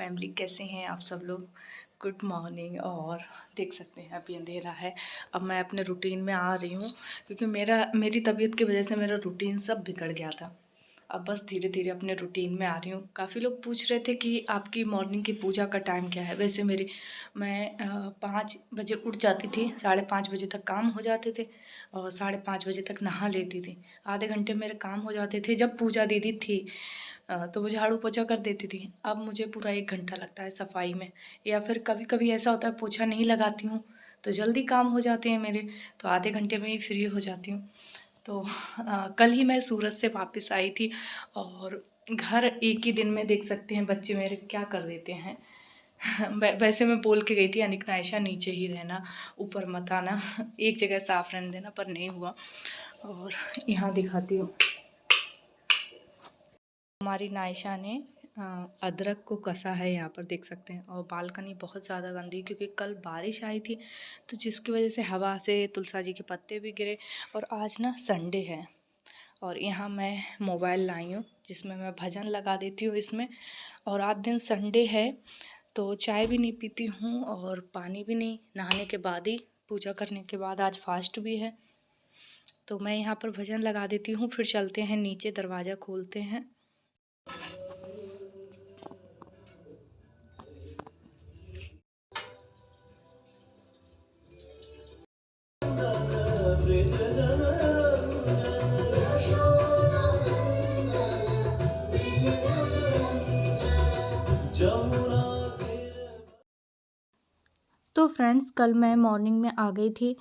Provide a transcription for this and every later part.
Family, कैसे हैं आप सब लोग। Good morning. और देख सकते हैं अभी अंधेरा है। अब मैं अपने रूटीन में आ रही हूँ क्योंकि मेरी तबीयत की वजह से मेरा रूटीन सब बिगड़ गया था। अब बस धीरे धीरे अपने रूटीन में आ रही हूँ। काफ़ी लोग पूछ रहे थे कि आपकी मॉर्निंग की पूजा का टाइम क्या है। वैसे मैं 5 बजे उठ जाती थी, 5:30 बजे तक काम हो जाते थे और 5:30 बजे तक नहा लेती थी। आधे घंटे मेरे काम हो जाते थे। जब पूजा दीदी थी तो वो झाड़ू पोछा कर देती थी। अब मुझे पूरा 1 घंटा लगता है सफाई में, या फिर कभी कभी ऐसा होता है पोछा नहीं लगाती हूँ तो जल्दी काम हो जाते हैं मेरे, तो आधे घंटे में ही फ्री हो जाती हूँ। तो कल ही मैं सूरत से वापस आई थी और घर एक ही दिन में देख सकते हैं बच्चे मेरे क्या कर देते हैं। वैसे मैं बोल के गई थी अनिक नायशा नीचे ही रहना, ऊपर मत आना, एक जगह साफ रहने देना, पर नहीं हुआ। और यहाँ दिखाती हूँ, हमारी नायशा ने अदरक को कसा है, यहाँ पर देख सकते हैं। और बालकनी बहुत ज़्यादा गंदी क्योंकि कल बारिश आई थी तो जिसकी वजह से हवा से तुलसा जी के पत्ते भी गिरे। और आज ना संडे है और यहाँ मैं मोबाइल लाई हूँ जिसमें मैं भजन लगा देती हूँ इसमें। और आज दिन संडे है तो चाय भी नहीं पीती हूँ और पानी भी नहीं, नहाने के बाद ही, पूजा करने के बाद आज फास्ट भी है। तो मैं यहाँ पर भजन लगा देती हूँ, फिर चलते हैं नीचे, दरवाज़ा खोलते हैं। तो फ्रेंड्स, कल मैं मॉर्निंग में आ गई थी।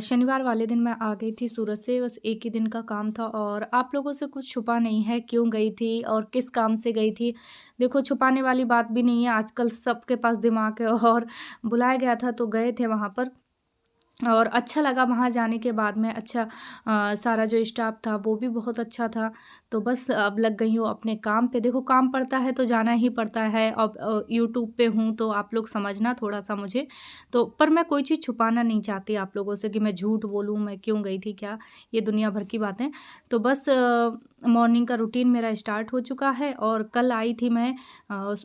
शनिवार वाले दिन मैं आ गई थी सूरत से। बस एक ही दिन का काम था और आप लोगों से कुछ छुपा नहीं है क्यों गई थी और किस काम से गई थी। देखो, छुपाने वाली बात भी नहीं है, आजकल सबके पास दिमाग है। और बुलाया गया था तो गए थे वहाँ पर और अच्छा लगा वहाँ जाने के बाद में। अच्छा, सारा जो स्टाफ था वो भी बहुत अच्छा था। तो बस अब लग गई हूँ अपने काम पे। देखो, काम पड़ता है तो जाना ही पड़ता है। अब यूट्यूब पे हूँ तो आप लोग समझना थोड़ा सा मुझे। तो पर मैं कोई चीज़ छुपाना नहीं चाहती आप लोगों से कि मैं झूठ बोलूँ, मैं क्यों गई थी क्या, ये दुनिया भर की बातें। तो बस मॉर्निंग का रूटीन मेरा स्टार्ट हो चुका है। और कल आई थी मैं,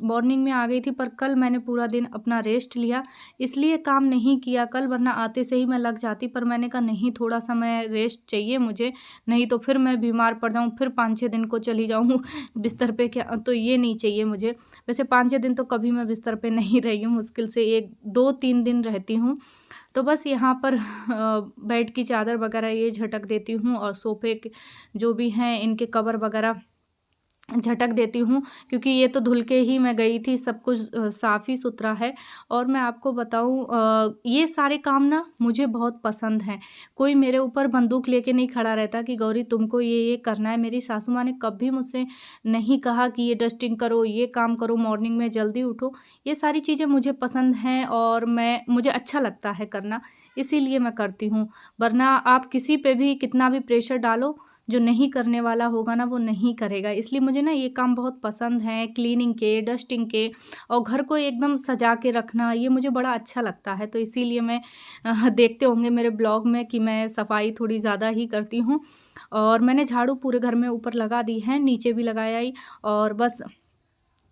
मॉर्निंग में आ गई थी, पर कल मैंने पूरा दिन अपना रेस्ट लिया, इसलिए काम नहीं किया कल, वरना आते से ही मैं लग जाती। पर मैंने कहा नहीं, थोड़ा सा मैं रेस्ट चाहिए मुझे, नहीं तो फिर मैं बीमार पड़ जाऊँ, फिर 5-6 दिन को चली जाऊँ बिस्तर पे, क्या तो ये नहीं चाहिए मुझे। वैसे 5-6 दिन तो कभी मैं बिस्तर पे नहीं रही हूँ, मुश्किल से 1-2-3 दिन रहती हूँ। तो बस यहाँ पर बेड की चादर वगैरह ये झटक देती हूँ और सोफे के जो भी हैं इनके कवर वगैरह झटक देती हूँ, क्योंकि ये तो धुल के ही मैं गई थी, सब कुछ साफ़ ही सुथरा है। और मैं आपको बताऊँ, ये सारे काम ना मुझे बहुत पसंद हैं। कोई मेरे ऊपर बंदूक लेके नहीं खड़ा रहता कि गौरी तुमको ये करना है। मेरी सासू माँ ने कभी मुझसे नहीं कहा कि ये डस्टिंग करो, ये काम करो, मॉर्निंग में जल्दी उठो। ये सारी चीज़ें मुझे पसंद हैं और मुझे अच्छा लगता है करना, इसीलिए मैं करती हूँ। वरना आप किसी पे भी कितना भी प्रेशर डालो, जो नहीं करने वाला होगा ना वो नहीं करेगा। इसलिए मुझे ना ये काम बहुत पसंद है, क्लीनिंग के, डस्टिंग के, और घर को एकदम सजा के रखना, ये मुझे बड़ा अच्छा लगता है। तो इसीलिए मैं देखते होंगे मेरे ब्लॉग में कि मैं सफाई थोड़ी ज़्यादा ही करती हूँ। और मैंने झाड़ू पूरे घर में ऊपर लगा दी है, नीचे भी लगाया ही, और बस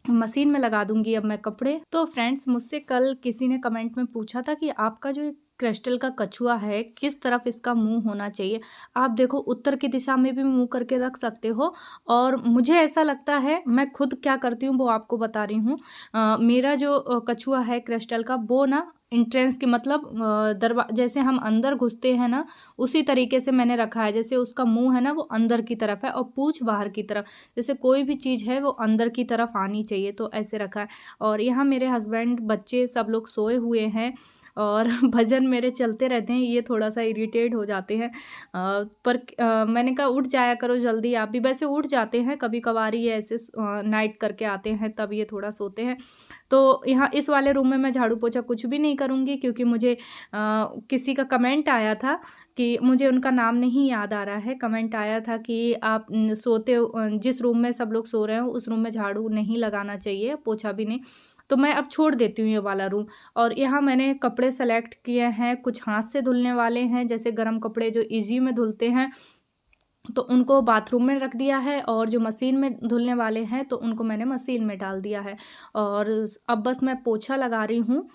मशीन में लगा दूंगी अब मैं कपड़े। तो फ्रेंड्स, मुझसे कल किसी ने कमेंट में पूछा था कि आपका जो क्रिस्टल का कछुआ है किस तरफ इसका मुंह होना चाहिए। आप देखो, उत्तर की दिशा में भी मुंह करके रख सकते हो। और मुझे ऐसा लगता है, मैं खुद क्या करती हूँ वो आपको बता रही हूँ। मेरा जो कछुआ है क्रिस्टल का, वो ना इंट्रेंस की, मतलब जैसे हम अंदर घुसते हैं ना, उसी तरीके से मैंने रखा है। जैसे उसका मुंह है ना वो अंदर की तरफ है और पूँछ बाहर की तरफ, जैसे कोई भी चीज़ है वो अंदर की तरफ आनी चाहिए, तो ऐसे रखा है। और यहाँ मेरे हस्बैंड, बच्चे सब लोग सोए हुए हैं और भजन मेरे चलते रहते हैं, ये थोड़ा सा इरिटेट हो जाते हैं। पर मैंने कहा उठ जाया करो जल्दी, आप भी। वैसे उठ जाते हैं कभी कभार, ये ऐसे नाइट करके आते हैं तब ये थोड़ा सोते हैं। तो यहाँ इस वाले रूम में मैं झाड़ू पोछा कुछ भी नहीं करूँगी, क्योंकि मुझे किसी का कमेंट आया था कि, मुझे उनका नाम नहीं याद आ रहा है, कमेंट आया था कि आप सोते हो, जिस रूम में सब लोग सो रहे हो उस रूम में झाड़ू नहीं लगाना चाहिए, पोछा भी नहीं। तो मैं अब छोड़ देती हूँ ये वाला रूम। और यहाँ मैंने कपड़े सेलेक्ट किए हैं, कुछ हाथ से धुलने वाले हैं, जैसे गर्म कपड़े जो ईजी में धुलते हैं, तो उनको बाथरूम में रख दिया है और जो मशीन में धुलने वाले हैं तो उनको मैंने मशीन में डाल दिया है। और अब बस मैं पोछा लगा रही हूँ,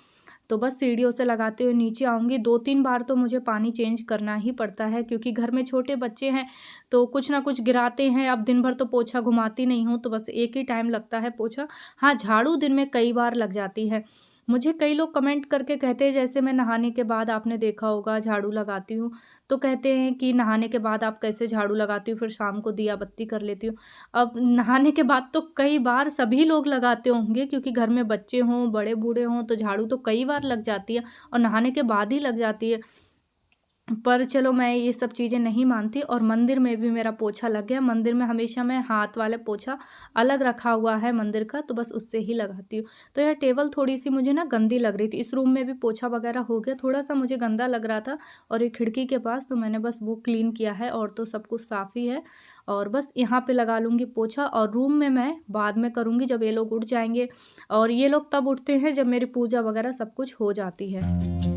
तो बस सीढ़ियों से लगाते हुए नीचे आऊँगी। 2-3 बार तो मुझे पानी चेंज करना ही पड़ता है क्योंकि घर में छोटे बच्चे हैं, तो कुछ ना कुछ गिराते हैं। अब दिन भर तो पोछा घुमाती नहीं हूँ, तो बस एक ही टाइम लगता है पोछा। हाँ, झाड़ू दिन में कई बार लग जाती है। मुझे कई लोग कमेंट करके कहते हैं, जैसे मैं नहाने के बाद आपने देखा होगा झाड़ू लगाती हूँ, तो कहते हैं कि नहाने के बाद आप कैसे झाड़ू लगाती हो, फिर शाम को दिया बत्ती कर लेती हो। अब नहाने के बाद तो कई बार सभी लोग लगाते होंगे क्योंकि घर में बच्चे हों, बड़े-बूढ़े हों, तो झाड़ू तो कई बार लग जाती है और नहाने के बाद ही लग जाती है। पर चलो मैं ये सब चीज़ें नहीं मानती और मंदिर में भी मेरा पोछा लग गया। मंदिर में हमेशा मैं हाथ वाला पोछा अलग रखा हुआ है मंदिर का, तो बस उससे ही लगाती हूँ। तो यह टेबल थोड़ी-सी मुझे ना गंदी लग रही थी। इस रूम में भी पोछा वगैरह हो गया, थोड़ा-सा मुझे गंदा लग रहा था और ये खिड़की के पास, तो मैंने बस वो क्लीन किया है और तो सब कुछ साफ़ ही है। और बस यहाँ पे लगा लूँगी पोछा और रूम में मैं बाद में करूँगी जब ये लोग उठ जाएँगे, और ये लोग तब उठते हैं जब मेरी पूजा वगैरह सब कुछ हो जाती है।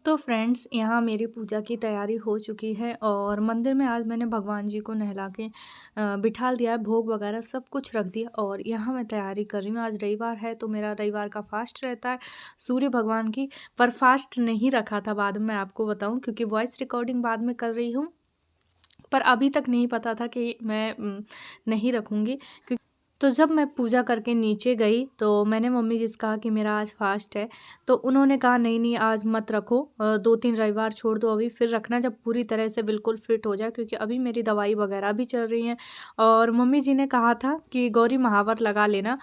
तो फ्रेंड्स, यहाँ मेरी पूजा की तैयारी हो चुकी है और मंदिर में आज मैंने भगवान जी को नहला के बिठा दिया है, भोग वगैरह सब कुछ रख दिया और यहाँ मैं तैयारी कर रही हूँ। आज रविवार है तो मेरा रविवार का फास्ट रहता है सूर्य भगवान की, पर फास्ट नहीं रखा था, बाद में मैं आपको बताऊँ क्योंकि वॉइस रिकॉर्डिंग बाद में कर रही हूँ। पर अभी तक नहीं पता था कि मैं नहीं रखूँगी। तो जब मैं पूजा करके नीचे गई तो मैंने मम्मी जी से कहा कि मेरा आज फास्ट है, तो उन्होंने कहा नहीं नहीं आज मत रखो, 2-3 रविवार छोड़ दो, अभी फिर रखना जब पूरी तरह से बिल्कुल फिट हो जाए, क्योंकि अभी मेरी दवाई वगैरह भी चल रही हैं। और मम्मी जी ने कहा था कि गौरी महावर लगा लेना।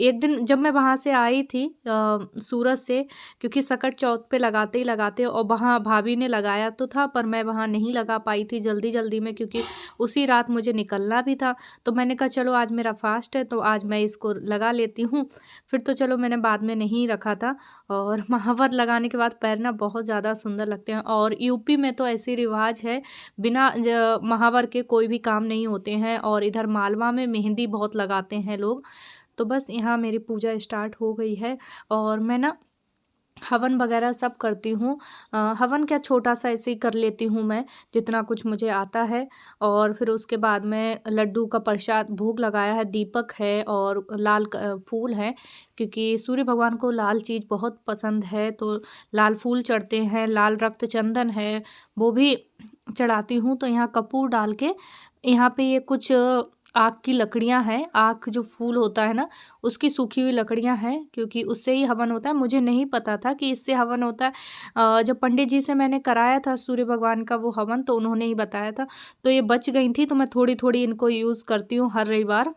एक दिन जब मैं वहाँ से आई थी सूरत से, क्योंकि सकट चौक पे लगाते ही लगाते, और वहाँ भाभी ने लगाया तो था पर मैं वहाँ नहीं लगा पाई थी जल्दी जल्दी में, क्योंकि उसी रात मुझे निकलना भी था। तो मैंने कहा चलो आज मेरा फास्ट है तो आज मैं इसको लगा लेती हूँ। फिर तो चलो मैंने बाद में नहीं रखा था। और महावर लगाने के बाद पैर ना बहुत ज़्यादा सुंदर लगते हैं, और यूपी में तो ऐसी रिवाज है बिना महावर के कोई भी काम नहीं होते हैं, और इधर मालवा में मेहंदी बहुत लगाते हैं लोग। तो बस यहाँ मेरी पूजा स्टार्ट हो गई है और मैं ना हवन वगैरह सब करती हूँ। हवन क्या छोटा सा ऐसे ही कर लेती हूँ मैं, जितना कुछ मुझे आता है। और फिर उसके बाद में लड्डू का प्रसाद भोग लगाया है, दीपक है और लाल फूल है, क्योंकि सूर्य भगवान को लाल चीज़ बहुत पसंद है, तो लाल फूल चढ़ते हैं, लाल रक्त चंदन है वो भी चढ़ाती हूँ। तो यहाँ कपूर डाल के यहाँ पे ये कुछ आक की लकड़ियाँ हैं, आक जो फूल होता है ना उसकी सूखी हुई लकड़ियाँ हैं, क्योंकि उससे ही हवन होता है। मुझे नहीं पता था कि इससे हवन होता है। जब पंडित जी से मैंने कराया था सूर्य भगवान का वो हवन, तो उन्होंने ही बताया था। तो ये बच गई थी, तो मैं थोड़ी थोड़ी इनको यूज़ करती हूँ हर रविवार।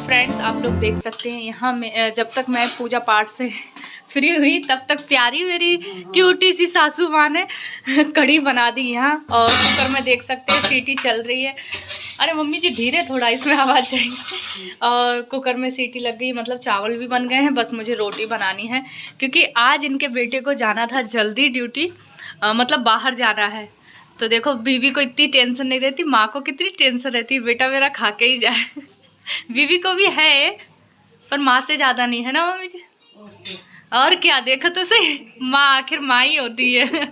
फ्रेंड्स, आप लोग देख सकते हैं यहाँ मैं जब तक मैं पूजा पाठ से फ्री हुई तब तक प्यारी मेरी क्यूटी सी सासू माँ ने कढ़ी बना दी यहाँ, और कुकर में देख सकते हैं सीटी चल रही है। अरे मम्मी जी धीरे थोड़ा, इसमें आवाज़ जाएगी। और कुकर में सीटी लग गई, मतलब चावल भी बन गए हैं, बस मुझे रोटी बनानी है, क्योंकि आज इनके बेटे को जाना था जल्दी ड्यूटी, मतलब बाहर जाना है। तो देखो बीवी को इतनी टेंशन नहीं रहती, माँ को कितनी टेंशन रहती है बेटा मेरा खा के ही जाए। बीवी को भी है पर माँ से ज़्यादा नहीं है ना मम्मी जी। और क्या, देखो तो सही, माँ आखिर माँ ही होती है।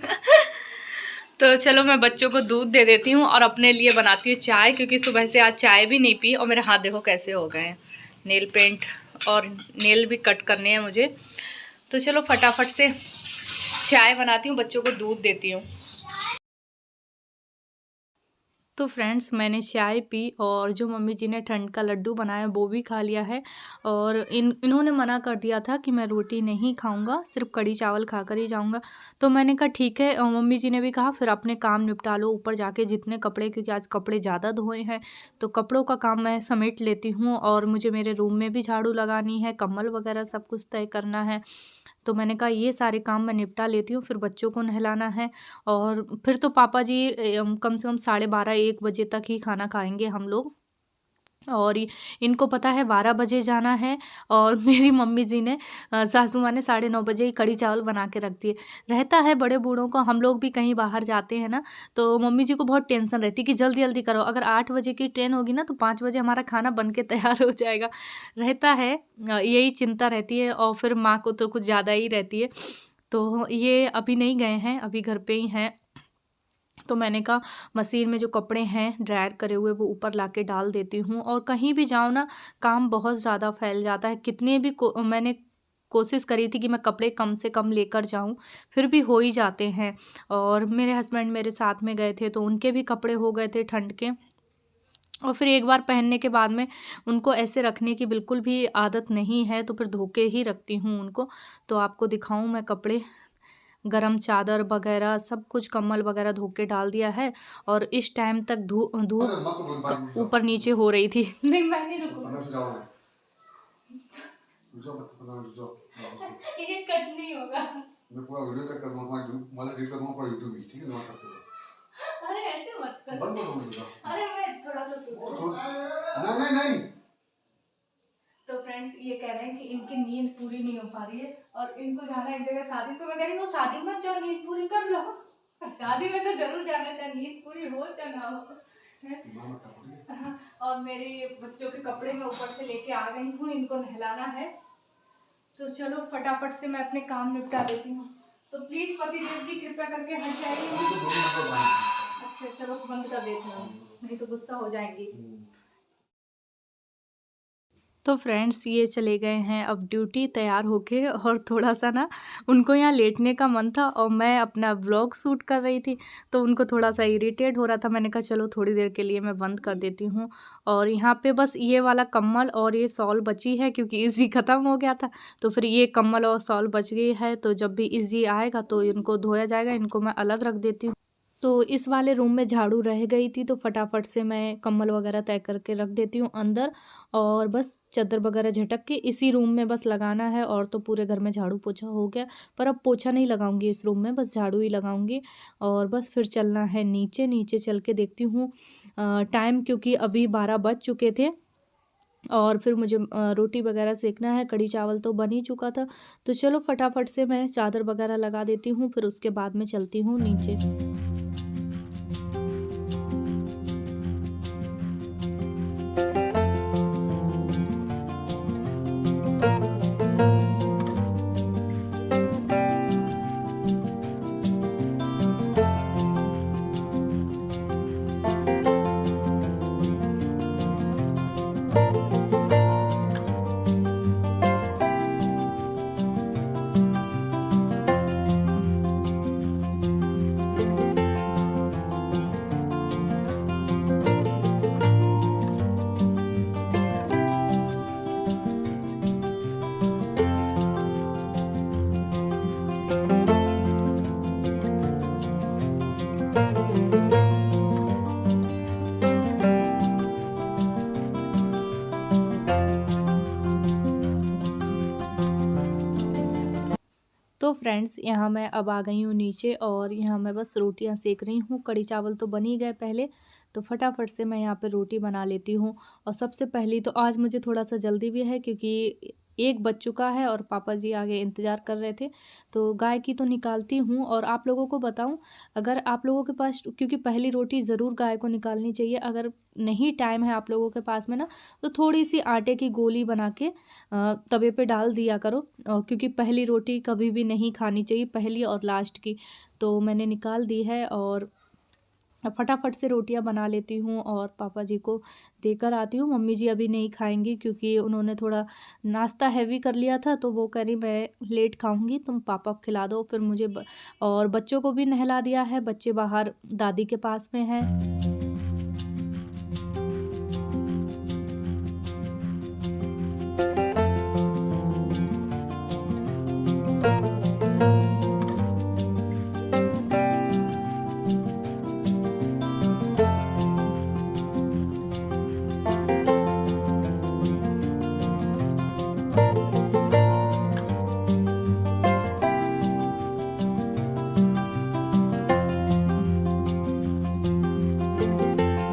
तो चलो मैं बच्चों को दूध दे देती हूँ और अपने लिए बनाती हूँ चाय, क्योंकि सुबह से आज चाय भी नहीं पी और मेरे हाथ देखो कैसे हो गए हैं। नेल पेंट और नेल भी कट करने हैं मुझे। तो चलो फटाफट से चाय बनाती हूँ, बच्चों को दूध देती हूँ। तो फ्रेंड्स मैंने चाय पी और जो मम्मी जी ने ठंड का लड्डू बनाया वो भी खा लिया है। और इन्होंने मना कर दिया था कि मैं रोटी नहीं खाऊंगा, सिर्फ कड़ी चावल खाकर ही जाऊंगा। तो मैंने कहा ठीक है, और मम्मी जी ने भी कहा फिर अपने काम निपटा लो ऊपर जाके, जितने कपड़े, क्योंकि आज कपड़े ज़्यादा धोए हैं तो कपड़ों का काम मैं समेट लेती हूँ। और मुझे मेरे रूम में भी झाड़ू लगानी है, कम्बल वगैरह सब कुछ तय करना है। तो मैंने कहा ये सारे काम मैं निपटा लेती हूँ, फिर बच्चों को नहलाना है। और फिर तो पापा जी कम से कम 12:30-1 बजे तक ही खाना खाएंगे हम लोग। और इनको पता है 12 बजे जाना है। और मेरी मम्मी जी ने, सासू माँ ने 9:30 बजे ही कड़ी चावल बना के रख दिए। रहता है बड़े बूढ़ों को, हम लोग भी कहीं बाहर जाते हैं ना, तो मम्मी जी को बहुत टेंशन रहती है कि जल्दी जल्दी करो। अगर 8 बजे की ट्रेन होगी ना तो 5 बजे हमारा खाना बन के तैयार हो जाएगा। रहता है, यही चिंता रहती है। और फिर माँ को तो कुछ ज़्यादा ही रहती है। तो ये अभी नहीं गए हैं, अभी घर पे ही हैं। तो मैंने कहा मशीन में जो कपड़े हैं ड्रायर करे हुए वो ऊपर लाके डाल देती हूँ। और कहीं भी जाऊँ ना, काम बहुत ज़्यादा फैल जाता है। कितने भी मैंने कोशिश करी थी कि मैं कपड़े कम से कम लेकर जाऊं, फिर भी हो ही जाते हैं। और मेरे हस्बैंड मेरे साथ में गए थे तो उनके भी कपड़े हो गए थे ठंड के। और फिर एक बार पहनने के बाद में उनको ऐसे रखने की बिल्कुल भी आदत नहीं है, तो फिर धो के ही रखती हूँ उनको। तो आपको दिखाऊं मैं कपड़े, गरम चादर वगैरह सब कुछ, कम्बल वगैरह धो के डाल दिया है। और इस टाइम तक धूप ऊपर नीचे हो रही थी। नहीं मैं नहीं रुकूंगा, ये कट नहीं होगा, मैं पूरा वीडियो कट कर दूंगा, मतलब डिलीट कर दूंगा पूरा यूट्यूब भी, ठीक है ना करते हो। अरे ऐसे मत कर, बंद कर दूंगा। अरे मैं थोड़ा सा नहीं नहीं नहीं। तो फ्रेंड्स ये कह रहे हैं कि इनकी नींद पूरी नहीं हो पा रही है और इनको जाना है एक जगह शादी। तो मैं कह रही हूँ शादी मत जाओ, नींद पूरी कर लो। शादी में तो जरूर जाना है, चाहे नींद पूरी हो चाहे ना हो। और मेरे बच्चों के कपड़े मैं ऊपर से लेके आ गई हूँ, इनको नहलाना है। तो चलो फटाफट से मैं अपने काम निपटा लेती हूँ। तो प्लीज पतिदेव जी कृपया करके हट जाइए। अच्छा चलो बंद कर देती हूँ, नहीं तो गुस्सा हो जाएंगी। तो फ्रेंड्स ये चले गए हैं अब ड्यूटी तैयार होके। और थोड़ा सा ना उनको यहाँ लेटने का मन था और मैं अपना व्लॉग शूट कर रही थी, तो उनको थोड़ा सा इरिटेट हो रहा था। मैंने कहा चलो थोड़ी देर के लिए मैं बंद कर देती हूँ। और यहाँ पे बस ये वाला कम्बल और ये शॉल बची है, क्योंकि इजी ख़त्म हो गया था। तो फिर ये कम्बल और शॉल बच गई है, तो जब भी इजी आएगा तो इनको धोया जाएगा। इनको मैं अलग रख देती हूँ। तो इस वाले रूम में झाड़ू रह गई थी, तो फटाफट से मैं कम्बल वगैरह तय करके रख देती हूँ अंदर। और बस चादर वगैरह झटक के इसी रूम में बस लगाना है, और तो पूरे घर में झाड़ू पोछा हो गया। पर अब पोछा नहीं लगाऊंगी इस रूम में, बस झाड़ू ही लगाऊंगी। और बस फिर चलना है नीचे। नीचे चल के देखती हूँ टाइम, क्योंकि अभी 12 बज चुके थे। और फिर मुझे रोटी वगैरह सेकना है, कड़ी चावल तो बन ही चुका था। तो चलो फटाफट से मैं चादर वगैरह लगा देती हूँ, फिर उसके बाद में चलती हूँ नीचे। तो फ्रेंड्स यहाँ मैं अब आ गई हूँ नीचे, और यहाँ मैं बस रोटियाँ सेक रही हूँ। कड़ी चावल तो बन ही गए पहले, तो फटाफट से मैं यहाँ पे रोटी बना लेती हूँ। और सबसे पहली तो आज मुझे थोड़ा-सा जल्दी भी है क्योंकि 1 बज चुका है और पापा जी आगे इंतज़ार कर रहे थे। तो गाय की तो निकालती हूँ और आप लोगों को बताऊँ, अगर आप लोगों के पास, क्योंकि पहली रोटी ज़रूर गाय को निकालनी चाहिए, अगर नहीं टाइम है आप लोगों के पास में ना, तो थोड़ी-सी आटे की गोली बना के तवे पे डाल दिया करो, क्योंकि पहली रोटी कभी भी नहीं खानी चाहिए, पहली और लास्ट की। तो मैंने निकाल दी है और फटाफट से रोटियां बना लेती हूँ और पापा जी को देकर आती हूँ। मम्मी जी अभी नहीं खाएंगी क्योंकि उन्होंने थोड़ा नाश्ता हैवी कर लिया था, तो वो कह रही मैं लेट खाऊंगी, तुम पापा को खिला दो फिर मुझे और बच्चों को भी नहला दिया है, बच्चे बाहर दादी के पास में हैं।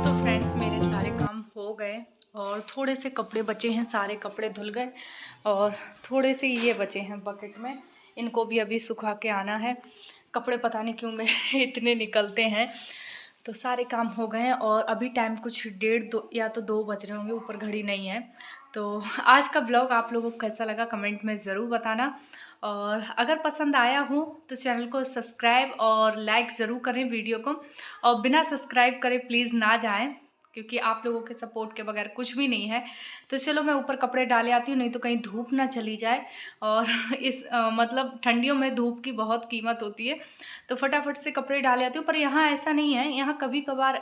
तो फ्रेंड्स मेरे सारे काम हो गए और थोड़े से कपड़े बचे हैं, सारे कपड़े धुल गए और थोड़े से ये बचे हैं बकेट में, इनको भी अभी सुखा के आना है। कपड़े पता नहीं क्यों मेरे इतने निकलते हैं। तो सारे काम हो गए हैं और अभी टाइम कुछ 1:30 या तो 2 बज रहे होंगे, ऊपर घड़ी नहीं है। तो आज का ब्लॉग आप लोगों को कैसा लगा कमेंट में ज़रूर बताना, और अगर पसंद आया हो तो चैनल को सब्सक्राइब और लाइक ज़रूर करें वीडियो को, और बिना सब्सक्राइब करे प्लीज़ ना जाएं क्योंकि आप लोगों के सपोर्ट के बगैर कुछ भी नहीं है। तो चलो मैं ऊपर कपड़े डाले आती हूँ, नहीं तो कहीं धूप ना चली जाए, और इस मतलब ठंडियों में धूप की बहुत कीमत होती है। तो फटाफट से कपड़े डाले आती हूँ, पर यहाँ ऐसा नहीं है, यहाँ कभी कभार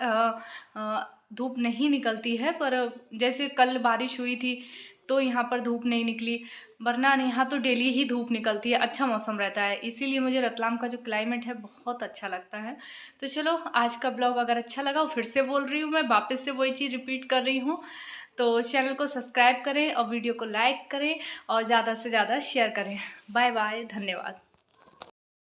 धूप नहीं निकलती है, पर जैसे कल बारिश हुई थी तो यहाँ पर धूप नहीं निकली, वरना यहाँ तो डेली ही धूप निकलती है, अच्छा मौसम रहता है, इसीलिए मुझे रतलाम का जो क्लाइमेट है बहुत अच्छा लगता है। तो चलो आज का ब्लॉग अगर अच्छा लगा, फिर से बोल रही हूँ मैं, वापस से वही चीज़ रिपीट कर रही हूँ, तो चैनल को सब्सक्राइब करें और वीडियो को लाइक करें और ज़्यादा से ज़्यादा शेयर करें। बाय बाय, धन्यवाद।